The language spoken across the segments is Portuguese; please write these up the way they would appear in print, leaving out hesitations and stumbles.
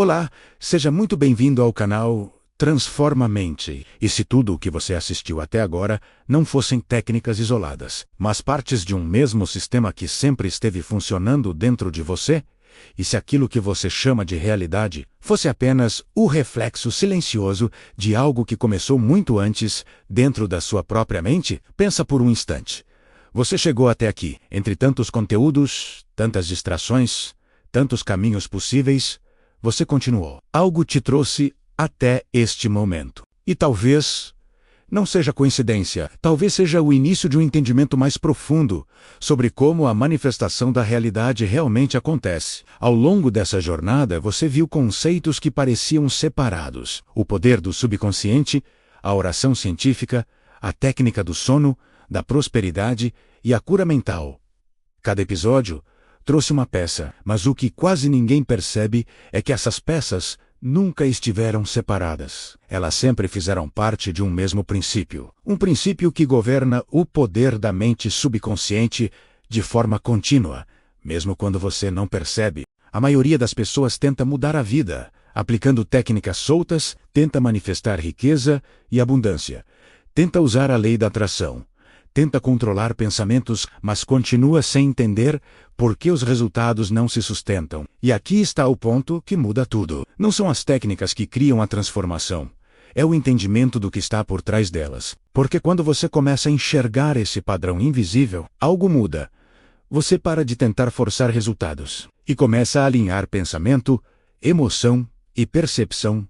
Olá, seja muito bem-vindo ao canal Transforma a Mente. E se tudo o que você assistiu até agora não fossem técnicas isoladas, mas partes de um mesmo sistema que sempre esteve funcionando dentro de você? E se aquilo que você chama de realidade fosse apenas o reflexo silencioso de algo que começou muito antes dentro da sua própria mente? Pensa por um instante. Você chegou até aqui, entre tantos conteúdos, tantas distrações, tantos caminhos possíveis. Você continuou. Algo te trouxe até este momento. E talvez não seja coincidência, talvez seja o início de um entendimento mais profundo sobre como a manifestação da realidade realmente acontece. Ao longo dessa jornada, você viu conceitos que pareciam separados: o poder do subconsciente, a oração científica, a técnica do sono, da prosperidade e a cura mental. Cada episódio trouxe uma peça, mas o que quase ninguém percebe é que essas peças nunca estiveram separadas. Elas sempre fizeram parte de um mesmo princípio. Um princípio que governa o poder da mente subconsciente de forma contínua, mesmo quando você não percebe. A maioria das pessoas tenta mudar a vida, aplicando técnicas soltas, tenta manifestar riqueza e abundância, tenta usar a lei da atração, tenta controlar pensamentos, mas continua sem entender por que os resultados não se sustentam. E aqui está o ponto que muda tudo. Não são as técnicas que criam a transformação. É o entendimento do que está por trás delas. Porque quando você começa a enxergar esse padrão invisível, algo muda. Você para de tentar forçar resultados e começa a alinhar pensamento, emoção e percepção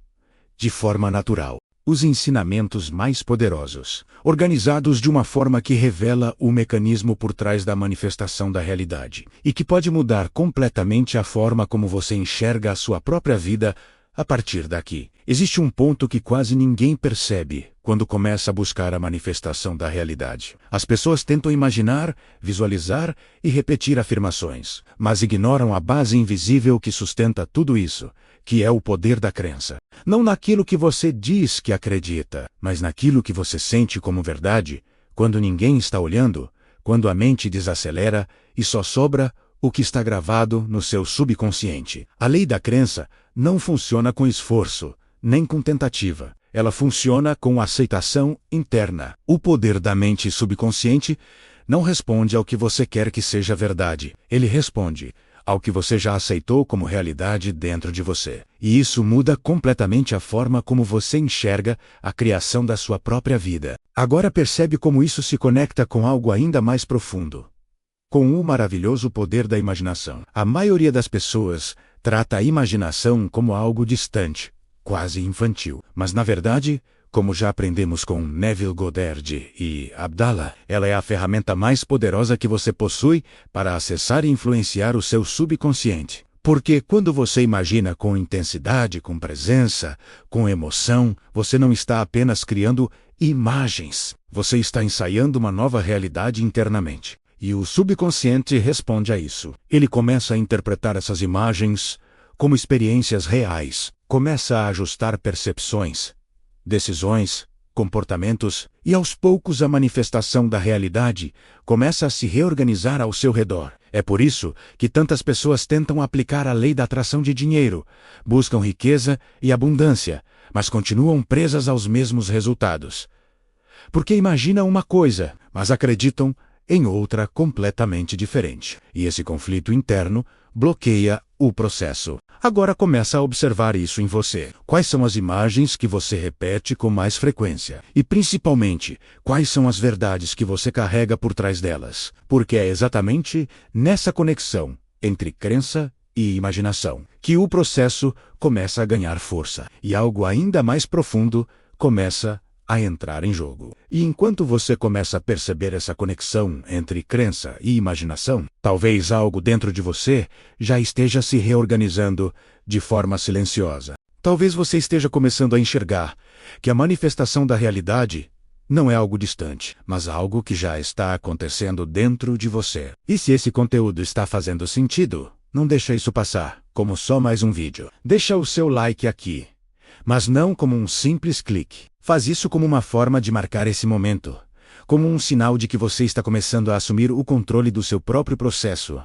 de forma natural. Os ensinamentos mais poderosos, organizados de uma forma que revela o mecanismo por trás da manifestação da realidade, e que pode mudar completamente a forma como você enxerga a sua própria vida a partir daqui. Existe um ponto que quase ninguém percebe quando começa a buscar a manifestação da realidade. As pessoas tentam imaginar, visualizar e repetir afirmações, mas ignoram a base invisível que sustenta tudo isso, que é o poder da crença. Não naquilo que você diz que acredita, mas naquilo que você sente como verdade, quando ninguém está olhando, quando a mente desacelera e só sobra o que está gravado no seu subconsciente. A lei da crença não funciona com esforço, nem com tentativa. Ela funciona com aceitação interna. O poder da mente subconsciente não responde ao que você quer que seja verdade. Ele responde ao que você já aceitou como realidade dentro de você. E isso muda completamente a forma como você enxerga a criação da sua própria vida. Agora percebe como isso se conecta com algo ainda mais profundo. Com o maravilhoso poder da imaginação. A maioria das pessoas trata a imaginação como algo distante, quase infantil. Mas na verdade, como já aprendemos com Neville Goddard e Abdallah, ela é a ferramenta mais poderosa que você possui para acessar e influenciar o seu subconsciente. Porque quando você imagina com intensidade, com presença, com emoção, você não está apenas criando imagens. Você está ensaiando uma nova realidade internamente. E o subconsciente responde a isso. Ele começa a interpretar essas imagens como experiências reais. Começa a ajustar percepções, decisões, comportamentos, e aos poucos a manifestação da realidade começa a se reorganizar ao seu redor. É por isso que tantas pessoas tentam aplicar a lei da atração de dinheiro, buscam riqueza e abundância, mas continuam presas aos mesmos resultados. Porque imaginam uma coisa, mas acreditam em outra completamente diferente. E esse conflito interno bloqueia o processo. Agora começa a observar isso em você. Quais são as imagens que você repete com mais frequência? E principalmente, quais são as verdades que você carrega por trás delas? Porque é exatamente nessa conexão entre crença e imaginação que o processo começa a ganhar força. E algo ainda mais profundo começa a entrar em jogo. E enquanto você começa a perceber essa conexão entre crença e imaginação, talvez algo dentro de você já esteja se reorganizando de forma silenciosa. Talvez você esteja começando a enxergar que a manifestação da realidade não é algo distante, mas algo que já está acontecendo dentro de você. E se esse conteúdo está fazendo sentido, não deixa isso passar como só mais um vídeo. Deixa o seu like aqui, mas não como um simples clique. Faz isso como uma forma de marcar esse momento, como um sinal de que você está começando a assumir o controle do seu próprio processo,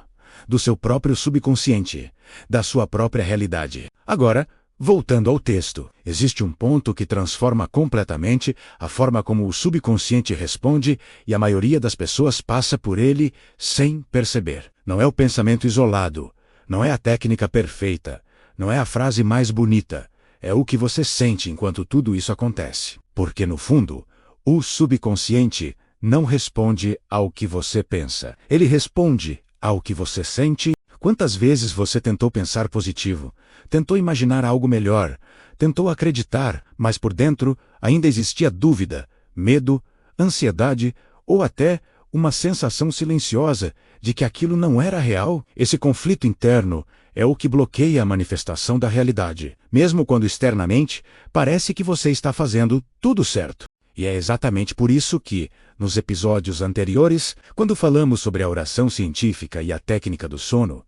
do seu próprio subconsciente, da sua própria realidade. Agora, voltando ao texto, existe um ponto que transforma completamente a forma como o subconsciente responde e a maioria das pessoas passa por ele sem perceber. Não é o pensamento isolado, não é a técnica perfeita, não é a frase mais bonita, é o que você sente enquanto tudo isso acontece. Porque, no fundo, o subconsciente não responde ao que você pensa. Ele responde ao que você sente. Quantas vezes você tentou pensar positivo, tentou imaginar algo melhor, tentou acreditar, mas por dentro ainda existia dúvida, medo, ansiedade ou até uma sensação silenciosa de que aquilo não era real? Esse conflito interno é o que bloqueia a manifestação da realidade, mesmo quando externamente parece que você está fazendo tudo certo. E é exatamente por isso que, nos episódios anteriores, quando falamos sobre a oração científica e a técnica do sono,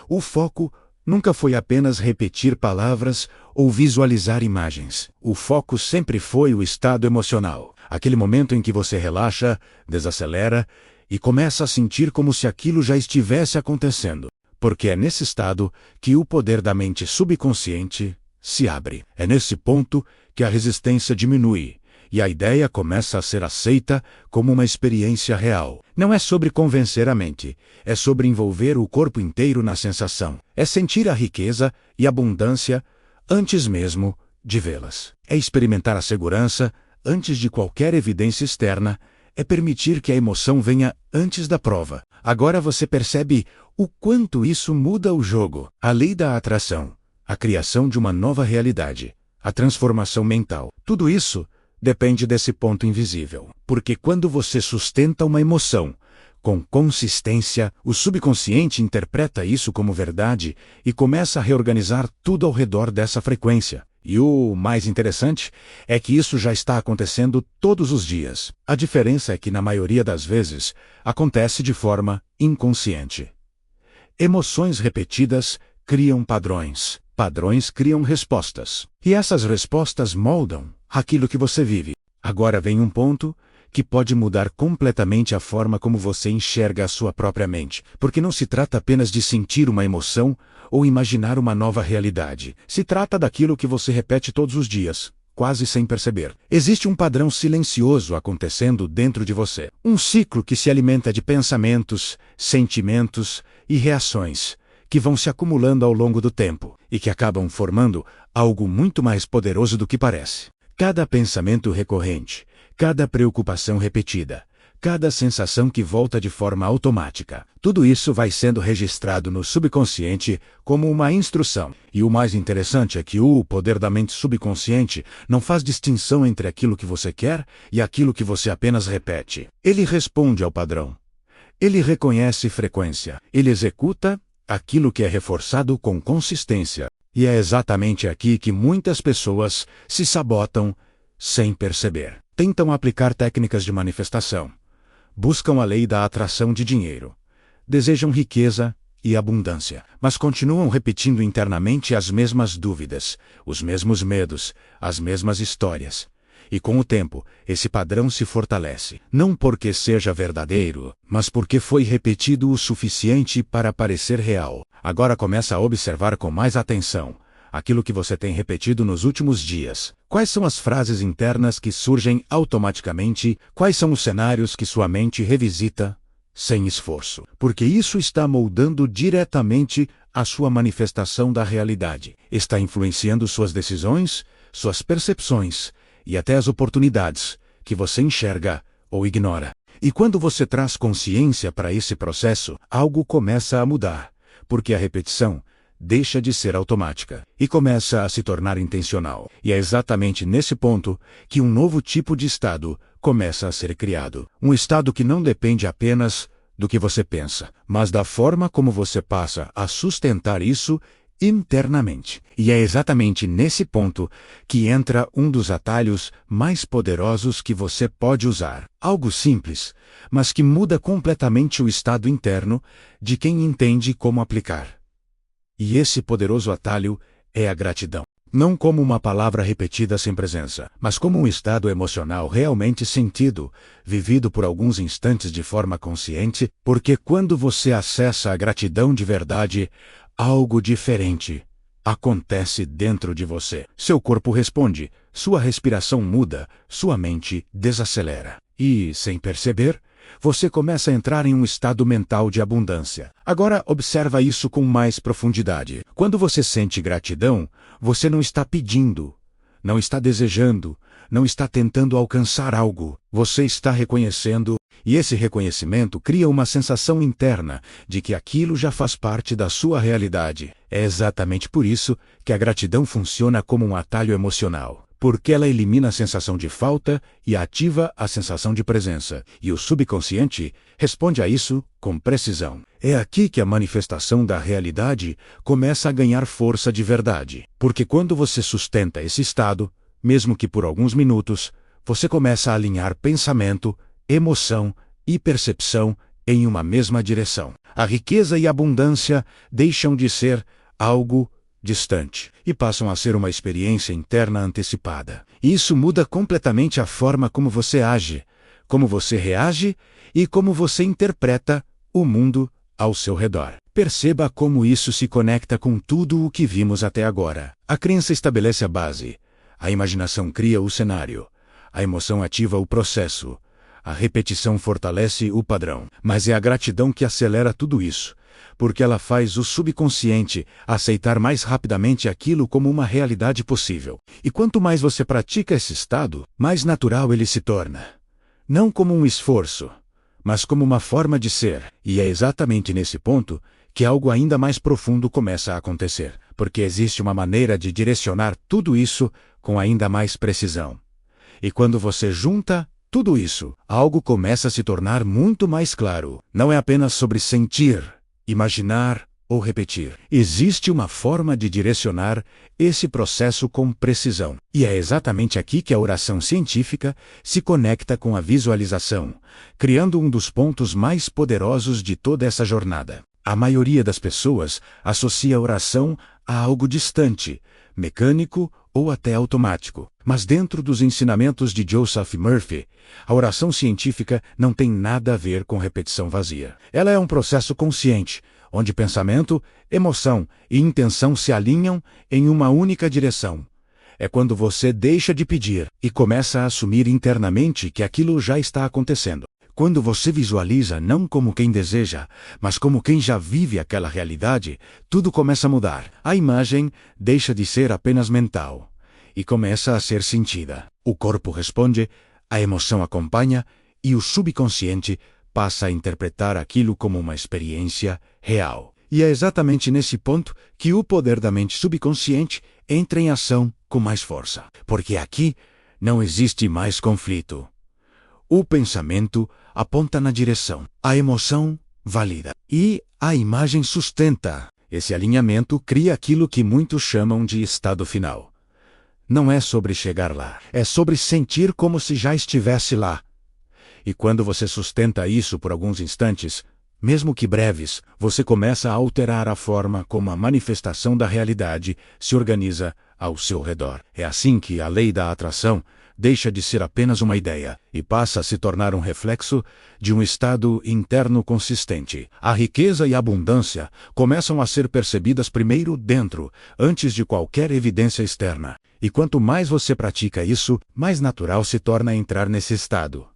o foco nunca foi apenas repetir palavras ou visualizar imagens. O foco sempre foi o estado emocional, aquele momento em que você relaxa, desacelera e começa a sentir como se aquilo já estivesse acontecendo. Porque é nesse estado que o poder da mente subconsciente se abre. É nesse ponto que a resistência diminui e a ideia começa a ser aceita como uma experiência real. Não é sobre convencer a mente, é sobre envolver o corpo inteiro na sensação. É sentir a riqueza e abundância antes mesmo de vê-las. É experimentar a segurança antes de qualquer evidência externa, é permitir que a emoção venha antes da prova. Agora você percebe o quanto isso muda o jogo. A lei da atração, a criação de uma nova realidade, a transformação mental. Tudo isso depende desse ponto invisível. Porque quando você sustenta uma emoção com consistência, o subconsciente interpreta isso como verdade e começa a reorganizar tudo ao redor dessa frequência. E o mais interessante é que isso já está acontecendo todos os dias. A diferença é que, na maioria das vezes, acontece de forma inconsciente. Emoções repetidas criam padrões. Padrões criam respostas. E essas respostas moldam aquilo que você vive. Agora vem um ponto que pode mudar completamente a forma como você enxerga a sua própria mente. Porque não se trata apenas de sentir uma emoção ou imaginar uma nova realidade. Se trata daquilo que você repete todos os dias, quase sem perceber. Existe um padrão silencioso acontecendo dentro de você. Um ciclo que se alimenta de pensamentos, sentimentos e reações, que vão se acumulando ao longo do tempo e que acabam formando algo muito mais poderoso do que parece. Cada pensamento recorrente, cada preocupação repetida, cada sensação que volta de forma automática, tudo isso vai sendo registrado no subconsciente como uma instrução. E o mais interessante é que o poder da mente subconsciente não faz distinção entre aquilo que você quer e aquilo que você apenas repete. Ele responde ao padrão. Ele reconhece frequência. Ele executa aquilo que é reforçado com consistência. E é exatamente aqui que muitas pessoas se sabotam sem perceber. Tentam aplicar técnicas de manifestação. Buscam a lei da atração de dinheiro. Desejam riqueza e abundância. Mas continuam repetindo internamente as mesmas dúvidas, os mesmos medos, as mesmas histórias. E com o tempo, esse padrão se fortalece. Não porque seja verdadeiro, mas porque foi repetido o suficiente para parecer real. Agora começa a observar com mais atenção aquilo que você tem repetido nos últimos dias. Quais são as frases internas que surgem automaticamente? Quais são os cenários que sua mente revisita sem esforço? Porque isso está moldando diretamente a sua manifestação da realidade. Está influenciando suas decisões, suas percepções e até as oportunidades que você enxerga ou ignora. E quando você traz consciência para esse processo, algo começa a mudar, porque a repetição deixa de ser automática e começa a se tornar intencional. E é exatamente nesse ponto que um novo tipo de estado começa a ser criado. Um estado que não depende apenas do que você pensa, mas da forma como você passa a sustentar isso internamente. E é exatamente nesse ponto que entra um dos atalhos mais poderosos que você pode usar. Algo simples, mas que muda completamente o estado interno de quem entende como aplicar. E esse poderoso atalho é a gratidão. não como uma palavra repetida sem presença, mas como um estado emocional realmente sentido, vivido por alguns instantes de forma consciente, porque quando você acessa a gratidão de verdade, algo diferente acontece dentro de você. Seu corpo responde, sua respiração muda, sua mente desacelera. E, sem perceber, você começa a entrar em um estado mental de abundância. Agora observa isso com mais profundidade. Quando você sente gratidão, você não está pedindo, não está desejando, não está tentando alcançar algo. Você está reconhecendo, e esse reconhecimento cria uma sensação interna de que aquilo já faz parte da sua realidade. É exatamente por isso que a gratidão funciona como um atalho emocional. Porque ela elimina a sensação de falta e ativa a sensação de presença. E o subconsciente responde a isso com precisão. É aqui que a manifestação da realidade começa a ganhar força de verdade. Porque quando você sustenta esse estado, mesmo que por alguns minutos, você começa a alinhar pensamento, emoção e percepção em uma mesma direção. A riqueza e a abundância deixam de ser algo distante e passam a ser uma experiência interna antecipada. Isso muda completamente a forma como você age, como você reage e como você interpreta o mundo ao seu redor. Perceba como isso se conecta com tudo o que vimos até agora. A crença estabelece a base, a imaginação cria o cenário, a emoção ativa o processo, a repetição fortalece o padrão. Mas é a gratidão que acelera tudo isso, porque ela faz o subconsciente aceitar mais rapidamente aquilo como uma realidade possível. E quanto mais você pratica esse estado, mais natural ele se torna. Não como um esforço, mas como uma forma de ser. E é exatamente nesse ponto que algo ainda mais profundo começa a acontecer, porque existe uma maneira de direcionar tudo isso com ainda mais precisão. E quando você junta tudo isso, algo começa a se tornar muito mais claro. Não é apenas sobre sentir, imaginar ou repetir. Existe uma forma de direcionar esse processo com precisão. E é exatamente aqui que a oração científica se conecta com a visualização, criando um dos pontos mais poderosos de toda essa jornada. A maioria das pessoas associa a oração a algo distante, mecânico ou até automático. Mas dentro dos ensinamentos de Joseph Murphy, a oração científica não tem nada a ver com repetição vazia. Ela é um processo consciente, onde pensamento, emoção e intenção se alinham em uma única direção. É quando você deixa de pedir e começa a assumir internamente que aquilo já está acontecendo. Quando você visualiza não como quem deseja, mas como quem já vive aquela realidade, tudo começa a mudar. A imagem deixa de ser apenas mental e começa a ser sentida. O corpo responde, a emoção acompanha e o subconsciente passa a interpretar aquilo como uma experiência real. E é exatamente nesse ponto que o poder da mente subconsciente entra em ação com mais força. Porque aqui não existe mais conflito. O pensamento aponta na direção, a emoção valida e a imagem sustenta. Esse alinhamento cria aquilo que muitos chamam de estado final. Não é sobre chegar lá, é sobre sentir como se já estivesse lá. E quando você sustenta isso por alguns instantes, mesmo que breves, você começa a alterar a forma como a manifestação da realidade se organiza ao seu redor. É assim que a lei da atração deixa de ser apenas uma ideia e passa a se tornar um reflexo de um estado interno consistente. A riqueza e a abundância começam a ser percebidas primeiro dentro, antes de qualquer evidência externa. E quanto mais você pratica isso, mais natural se torna entrar nesse estado.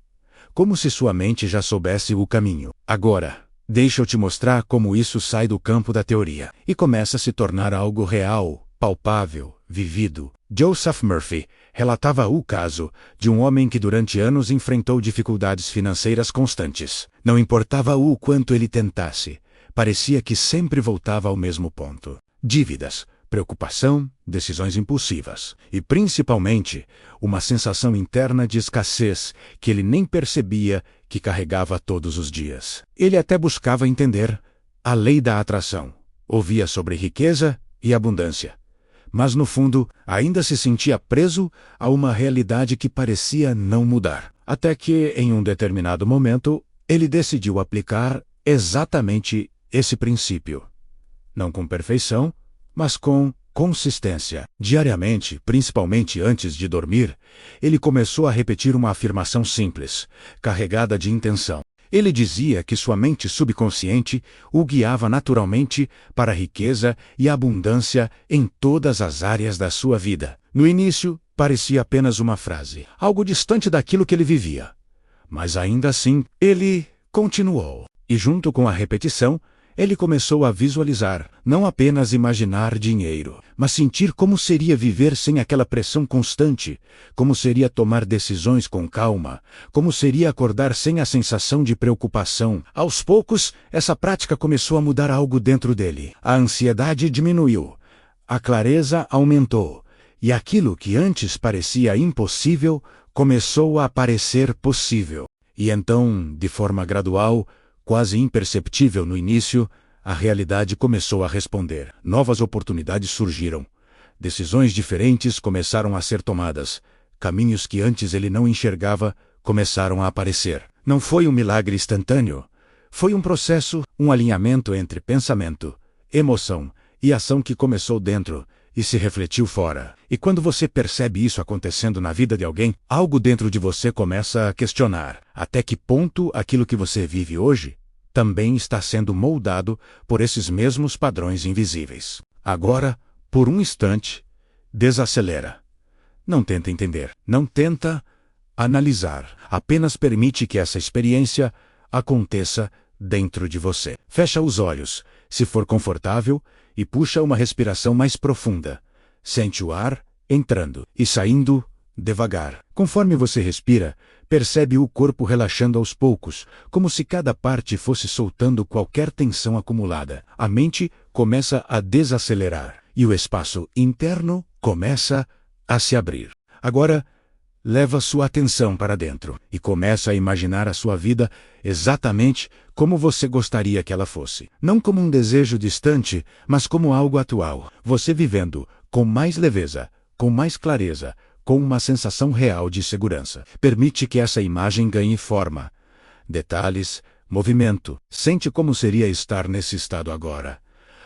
Como se sua mente já soubesse o caminho. Agora, deixa eu te mostrar como isso sai do campo da teoria e começa a se tornar algo real, palpável, vivido. Joseph Murphy relatava o caso de um homem que durante anos enfrentou dificuldades financeiras constantes. Não importava o quanto ele tentasse, parecia que sempre voltava ao mesmo ponto. Dívidas, preocupação, decisões impulsivas e, principalmente, uma sensação interna de escassez que ele nem percebia que carregava todos os dias. Ele até buscava entender a lei da atração, ouvia sobre riqueza e abundância, mas no fundo ainda se sentia preso a uma realidade que parecia não mudar. Até que, em um determinado momento, ele decidiu aplicar exatamente esse princípio. Não com perfeição, mas com Consistência. Diariamente, principalmente antes de dormir, ele começou a repetir uma afirmação simples, carregada de intenção. Ele dizia que sua mente subconsciente o guiava naturalmente para a riqueza e a abundância em todas as áreas da sua vida. No início, parecia apenas uma frase, algo distante daquilo que ele vivia. Mas ainda assim, ele continuou. E junto com a repetição, ele começou a visualizar, não apenas imaginar dinheiro, mas sentir como seria viver sem aquela pressão constante, como seria tomar decisões com calma, como seria acordar sem a sensação de preocupação. Aos poucos, essa prática começou a mudar algo dentro dele. A ansiedade diminuiu, a clareza aumentou, e aquilo que antes parecia impossível começou a parecer possível. E então, de forma gradual, quase imperceptível no início, a realidade começou a responder. Novas oportunidades surgiram. Decisões diferentes começaram a ser tomadas. Caminhos que antes ele não enxergava começaram a aparecer. Não foi um milagre instantâneo. Foi um processo, um alinhamento entre pensamento, emoção e ação que começou dentro e se refletiu fora. E quando você percebe isso acontecendo na vida de alguém, algo dentro de você começa a questionar até que ponto aquilo que você vive hoje também está sendo moldado por esses mesmos padrões invisíveis. Agora, por um instante, desacelera. Não tenta entender, não tenta analisar. Apenas permite que essa experiência aconteça dentro de você. Fecha os olhos, se for confortável, e puxa uma respiração mais profunda. Sente o ar entrando e saindo devagar. Conforme você respira, percebe o corpo relaxando aos poucos, como se cada parte fosse soltando qualquer tensão acumulada. A mente começa a desacelerar e o espaço interno começa a se abrir. Agora, leva sua atenção para dentro e começa a imaginar a sua vida exatamente como você gostaria que ela fosse. Não como um desejo distante, mas como algo atual. Você vivendo com mais leveza, com mais clareza, com uma sensação real de segurança. Permite que essa imagem ganhe forma, detalhes, movimento. Sente como seria estar nesse estado agora.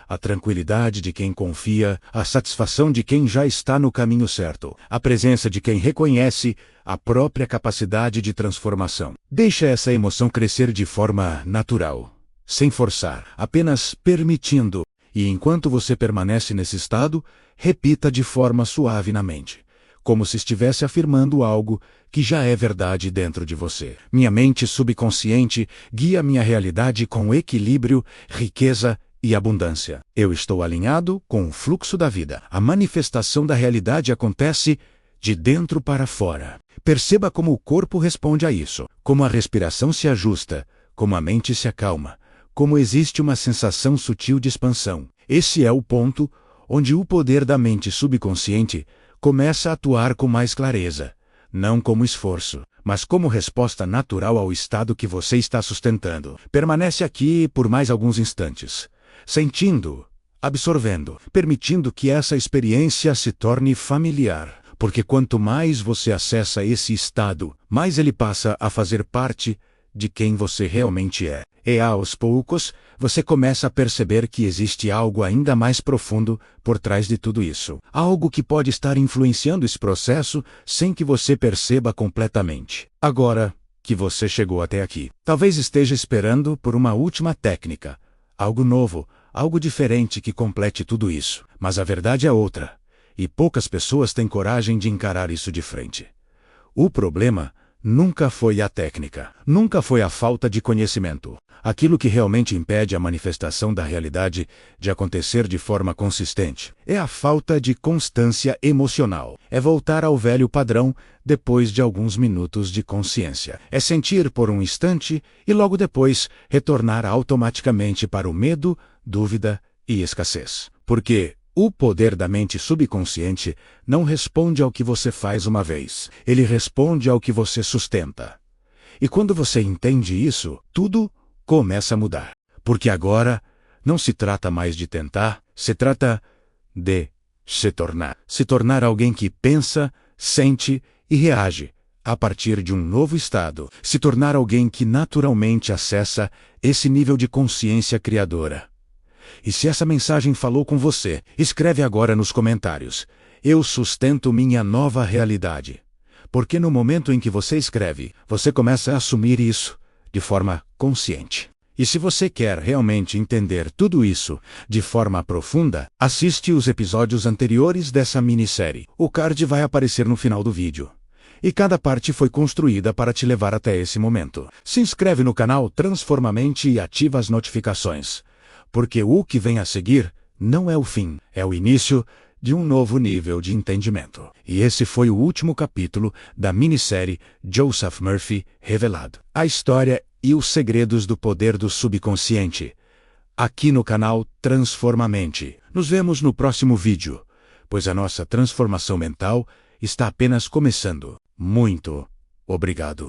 A tranquilidade de quem confia, a satisfação de quem já está no caminho certo, a presença de quem reconhece a própria capacidade de transformação. Deixa essa emoção crescer de forma natural, sem forçar, apenas permitindo. E enquanto você permanece nesse estado, repita de forma suave na mente, como se estivesse afirmando algo que já é verdade dentro de você. Minha mente subconsciente guia minha realidade com equilíbrio, riqueza e abundância. Eu estou alinhado com o fluxo da vida. A manifestação da realidade acontece de dentro para fora. Perceba como o corpo responde a isso, como a respiração se ajusta, como a mente se acalma, como existe uma sensação sutil de expansão. Esse é o ponto onde o poder da mente subconsciente começa a atuar com mais clareza, não como esforço, mas como resposta natural ao estado que você está sustentando. Permanece aqui por mais alguns instantes, sentindo, absorvendo, permitindo que essa experiência se torne familiar, porque quanto mais você acessa esse estado, mais ele passa a fazer parte de quem você realmente é. E aos poucos, você começa a perceber que existe algo ainda mais profundo por trás de tudo isso. Algo que pode estar influenciando esse processo sem que você perceba completamente. Agora que você chegou até aqui, talvez esteja esperando por uma última técnica, algo novo, algo diferente que complete tudo isso. Mas a verdade é outra, e poucas pessoas têm coragem de encarar isso de frente. O problema nunca foi a técnica, nunca foi a falta de conhecimento. Aquilo que realmente impede a manifestação da realidade de acontecer de forma consistente é a falta de constância emocional. É voltar ao velho padrão depois de alguns minutos de consciência. É sentir por um instante e logo depois retornar automaticamente para o medo, dúvida e escassez. Porque o poder da mente subconsciente não responde ao que você faz uma vez. Ele responde ao que você sustenta. E quando você entende isso, tudo começa a mudar. Porque agora não se trata mais de tentar, se trata de se tornar. Se tornar alguém que pensa, sente e reage a partir de um novo estado. Se tornar alguém que naturalmente acessa esse nível de consciência criadora. E se essa mensagem falou com você, escreve agora nos comentários. Eu sustento minha nova realidade. Porque no momento em que você escreve, você começa a assumir isso de forma consciente. E se você quer realmente entender tudo isso de forma profunda, assiste os episódios anteriores dessa minissérie. O card vai aparecer no final do vídeo. E cada parte foi construída para te levar até esse momento. Se inscreve no canal Transformamente e ativa as notificações. Porque o que vem a seguir não é o fim, é o início de um novo nível de entendimento. E esse foi o último capítulo da minissérie Joseph Murphy Revelado. A história e os segredos do poder do subconsciente. Aqui no canal Transformamente. Nos vemos no próximo vídeo, pois a nossa transformação mental está apenas começando. Muito obrigado.